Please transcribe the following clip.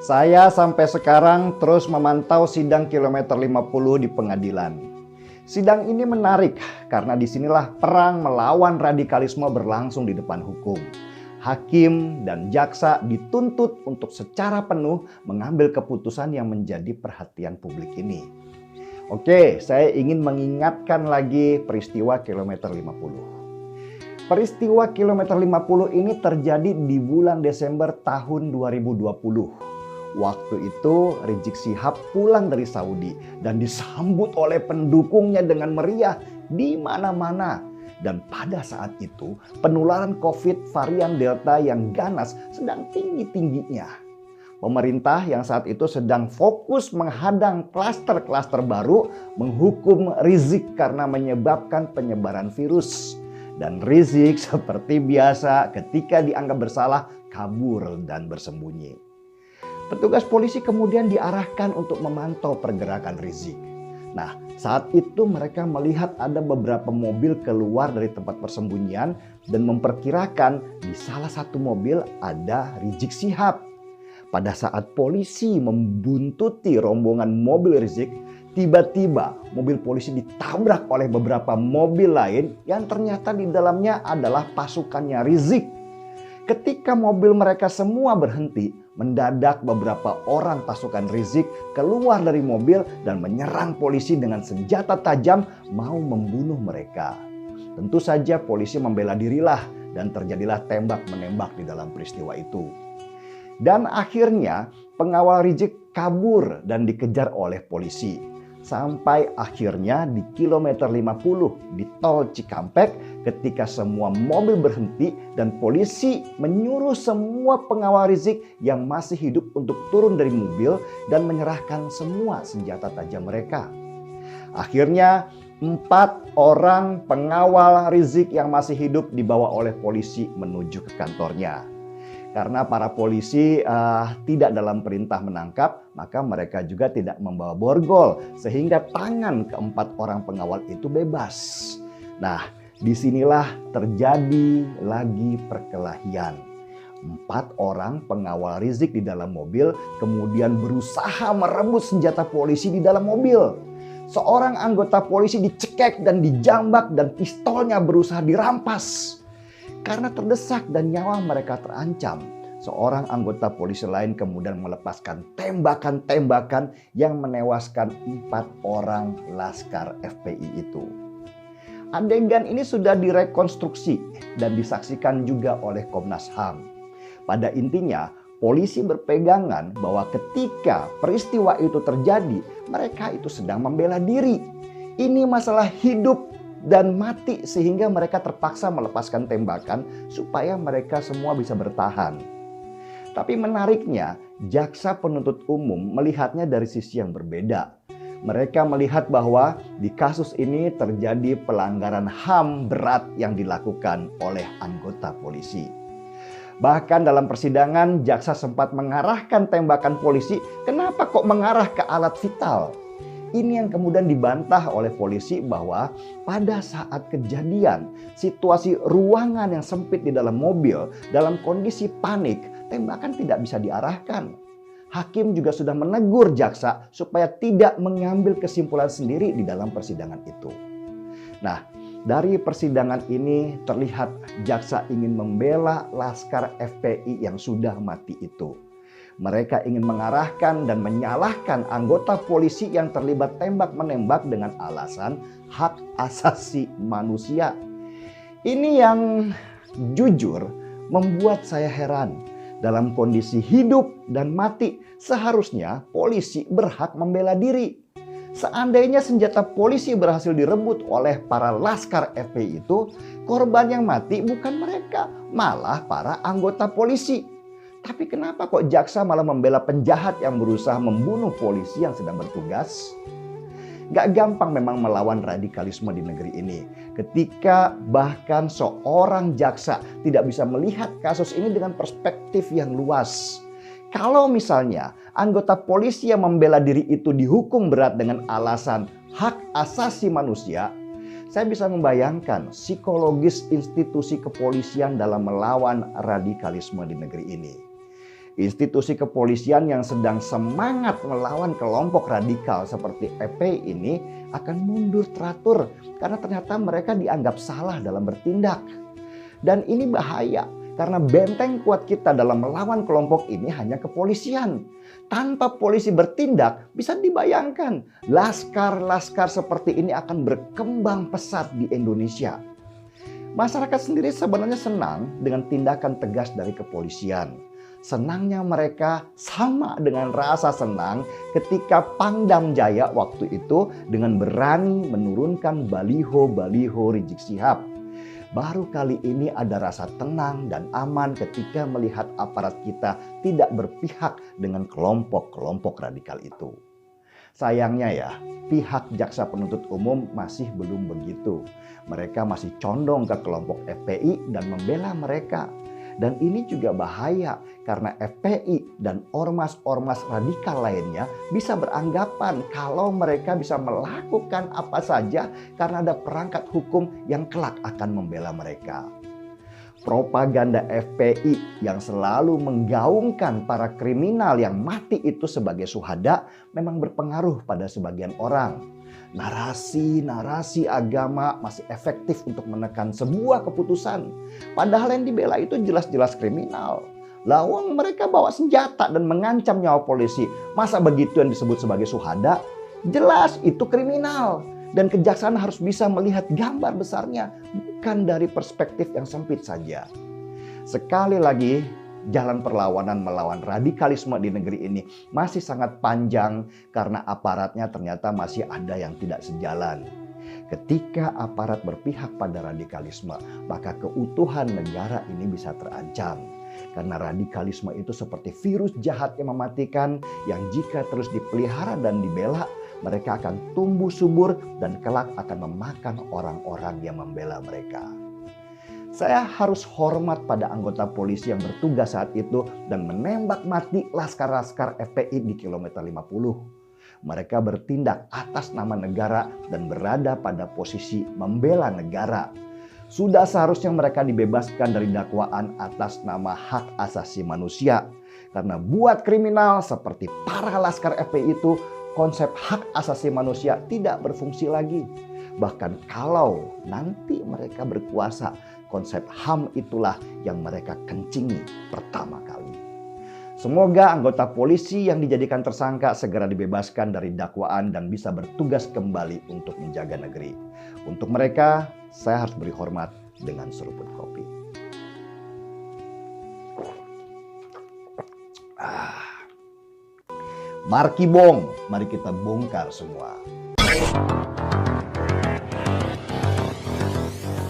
Saya sampai sekarang terus memantau sidang kilometer 50 di pengadilan. Sidang ini menarik karena disinilah perang melawan radikalisme berlangsung di depan hukum. Hakim dan jaksa dituntut untuk secara penuh mengambil keputusan yang menjadi perhatian publik ini. Oke, saya ingin mengingatkan lagi peristiwa kilometer 50. Peristiwa kilometer 50 ini terjadi di bulan Desember tahun 2020. Waktu itu Rizik Syihab pulang dari Saudi dan disambut oleh pendukungnya dengan meriah di mana-mana. Dan pada saat itu penularan COVID varian Delta yang ganas sedang tinggi-tingginya. Pemerintah yang saat itu sedang fokus menghadang klaster-klaster baru menghukum Rizik karena menyebabkan penyebaran virus. Dan Rizik seperti biasa ketika dianggap bersalah kabur dan bersembunyi. Petugas polisi kemudian diarahkan untuk memantau pergerakan Rizik. Nah, saat itu mereka melihat ada beberapa mobil keluar dari tempat persembunyian dan memperkirakan di salah satu mobil ada Rizik Syihab. Pada saat polisi membuntuti rombongan mobil Rizik, tiba-tiba mobil polisi ditabrak oleh beberapa mobil lain yang ternyata di dalamnya adalah pasukannya Rizik. Ketika mobil mereka semua berhenti, mendadak beberapa orang pasukan Rizik keluar dari mobil dan menyerang polisi dengan senjata tajam mau membunuh mereka. Tentu saja polisi membela dirilah dan terjadilah tembak-menembak di dalam peristiwa itu. Dan akhirnya pengawal Rizik kabur dan dikejar oleh polisi. Sampai akhirnya di kilometer 50 di tol Cikampek ketika semua mobil berhenti dan polisi menyuruh semua pengawal Rizik yang masih hidup untuk turun dari mobil dan menyerahkan semua senjata tajam mereka. Akhirnya 4 orang pengawal Rizik yang masih hidup dibawa oleh polisi menuju ke kantornya. Karena para polisi tidak dalam perintah menangkap, maka mereka juga tidak membawa borgol. Sehingga tangan keempat orang pengawal itu bebas. Nah, disinilah terjadi lagi perkelahian. 4 orang pengawal Rizik di dalam mobil kemudian berusaha merebut senjata polisi di dalam mobil. Seorang anggota polisi dicekek dan dijambak dan pistolnya berusaha dirampas. Karena terdesak dan nyawa mereka terancam, seorang anggota polisi lain kemudian melepaskan tembakan-tembakan yang menewaskan 4 orang laskar FPI itu. Adegan ini sudah direkonstruksi dan disaksikan juga oleh Komnas HAM. Pada intinya, polisi berpegangan bahwa ketika peristiwa itu terjadi, mereka itu sedang membela diri. Ini masalah hidup dan mati sehingga mereka terpaksa melepaskan tembakan supaya mereka semua bisa bertahan. Tapi menariknya, jaksa penuntut umum melihatnya dari sisi yang berbeda. Mereka melihat bahwa di kasus ini terjadi pelanggaran HAM berat yang dilakukan oleh anggota polisi. Bahkan dalam persidangan, jaksa sempat mengarahkan tembakan polisi, kenapa kok mengarah ke alat vital? Ini yang kemudian dibantah oleh polisi bahwa pada saat kejadian, situasi ruangan yang sempit di dalam mobil, dalam kondisi panik, tembakan tidak bisa diarahkan. Hakim juga sudah menegur jaksa supaya tidak mengambil kesimpulan sendiri di dalam persidangan itu. Nah, dari persidangan ini terlihat jaksa ingin membela laskar FPI yang sudah mati itu. Mereka ingin mengarahkan dan menyalahkan anggota polisi yang terlibat tembak-menembak dengan alasan hak asasi manusia. Ini yang jujur membuat saya heran. Dalam kondisi hidup dan mati, seharusnya polisi berhak membela diri. Seandainya senjata polisi berhasil direbut oleh para laskar FPI itu, korban yang mati bukan mereka, malah para anggota polisi. Tapi kenapa kok jaksa malah membela penjahat yang berusaha membunuh polisi yang sedang bertugas? Gak gampang memang melawan radikalisme di negeri ini. Ketika bahkan seorang jaksa tidak bisa melihat kasus ini dengan perspektif yang luas. Kalau misalnya anggota polisi yang membela diri itu dihukum berat dengan alasan hak asasi manusia, saya bisa membayangkan psikologis institusi kepolisian dalam melawan radikalisme di negeri ini. Institusi kepolisian yang sedang semangat melawan kelompok radikal seperti FPI ini akan mundur teratur karena ternyata mereka dianggap salah dalam bertindak. Dan ini bahaya karena benteng kuat kita dalam melawan kelompok ini hanya kepolisian. Tanpa polisi bertindak, bisa dibayangkan laskar-laskar seperti ini akan berkembang pesat di Indonesia. Masyarakat sendiri sebenarnya senang dengan tindakan tegas dari kepolisian. Senangnya mereka sama dengan rasa senang ketika Pangdam Jaya waktu itu dengan berani menurunkan baliho-baliho Rizik Syihab. Baru kali ini ada rasa tenang dan aman ketika melihat aparat kita tidak berpihak dengan kelompok-kelompok radikal itu. Sayangnya ya, pihak jaksa penuntut umum masih belum begitu. Mereka masih condong ke kelompok FPI dan membela mereka. Dan ini juga bahaya karena FPI dan ormas-ormas radikal lainnya bisa beranggapan kalau mereka bisa melakukan apa saja karena ada perangkat hukum yang kelak akan membela mereka. Propaganda FPI yang selalu menggaungkan para kriminal yang mati itu sebagai syuhada memang berpengaruh pada sebagian orang. Narasi agama masih efektif untuk menekan sebuah keputusan. Padahal yang dibela itu jelas-jelas kriminal. Lawang mereka bawa senjata dan mengancam nyawa polisi. Masa begitu yang disebut sebagai syuhada? Jelas itu kriminal. Dan kejaksaan harus bisa melihat gambar besarnya, bukan dari perspektif yang sempit saja. Sekali lagi, jalan perlawanan melawan radikalisme di negeri ini masih sangat panjang karena aparatnya ternyata masih ada yang tidak sejalan. Ketika aparat berpihak pada radikalisme, maka keutuhan negara ini bisa terancam. Karena radikalisme itu seperti virus jahat yang mematikan yang jika terus dipelihara dan dibela, mereka akan tumbuh subur dan kelak akan memakan orang-orang yang membela mereka. Saya harus hormat pada anggota polisi yang bertugas saat itu dan menembak mati laskar-laskar FPI di kilometer 50. Mereka bertindak atas nama negara dan berada pada posisi membela negara. Sudah seharusnya mereka dibebaskan dari dakwaan atas nama hak asasi manusia. Karena buat kriminal seperti para laskar FPI itu, konsep hak asasi manusia tidak berfungsi lagi. Bahkan kalau nanti mereka berkuasa, konsep HAM itulah yang mereka kencingi pertama kali. Semoga anggota polisi yang dijadikan tersangka segera dibebaskan dari dakwaan dan bisa bertugas kembali untuk menjaga negeri. Untuk mereka, saya harus beri hormat dengan seruput kopi. Marki Bong, mari kita bongkar semua.